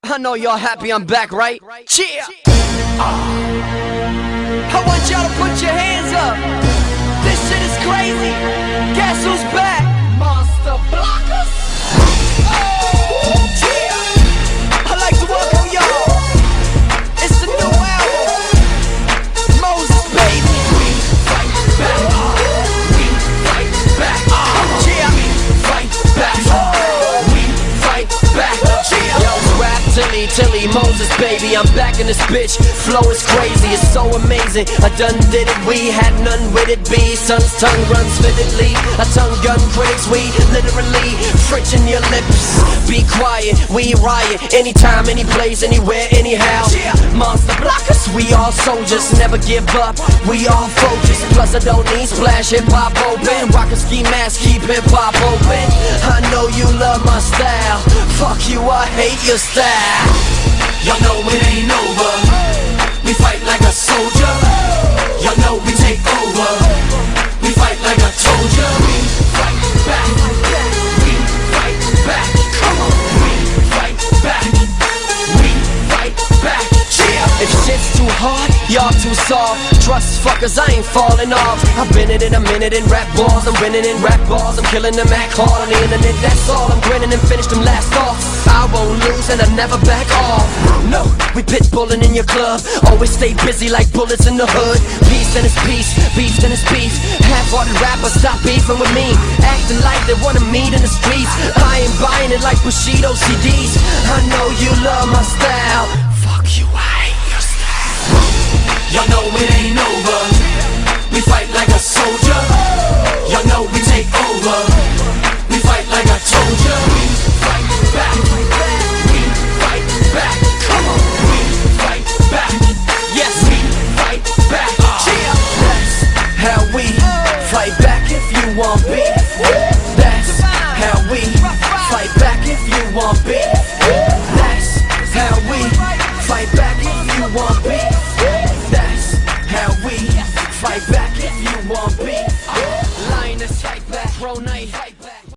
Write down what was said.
I know y'all happy I'm back, right? Cheer! I want y'all to put your hands up. This shit is crazy. Guess who's back? Monster Blockers. Oh, cheer! I'd like to welcome y'all. It's the new album, Moses, baby. We fight back. We fight back. Cheer! We fight back. We fight back. Cheer! Yo, rap Tilly, Moses, baby, I'm back in this bitch. Flow is crazy, it's so amazing. I done did it, we had none with it. B, son's tongue runs vividly. A tongue gun critics, we literally French in your lips. Be quiet, we riot. Anytime, any place, anywhere, anyhow. Monster Blockers, we all soldiers, never give up. We all focused. Plus I don't need splash, hip hop open. Rock a ski mask, keep hip hop open. I know you love my style. Fuck you, I hate your style. Y'all know it ain't over. We fight like a soldier. Y'all know we take over. We fight like I told ya. We fight back. We fight back. Come on. We fight back. We fight back. If shit's too hard, y'all too soft. Trust fuckers, I ain't falling off. I've been in a minute in rap bars. I'm winning in rap bars. I'm killing them act hard on the internet. That's all. I'm grinning and finish them last off. I won't lose and I never back off. No, we pit bulling in your club. Always stay busy like bullets in the hood. Peace and it's peace, beef and it's beef. Half-hearted rappers stop beefing with me. Acting like they wanna meet in the streets. I ain't buying it like Bushido CDs. I know you love my style. Fuck you, I hate your style. Y'all know it ain't over. We fight like a soldier. Y'all know we take over. We fight like I told ya. We fight back. We fight back. Come on. We fight back. Yes, we fight back. That's how we fight back if you want beef. That's how we fight back if you want beef.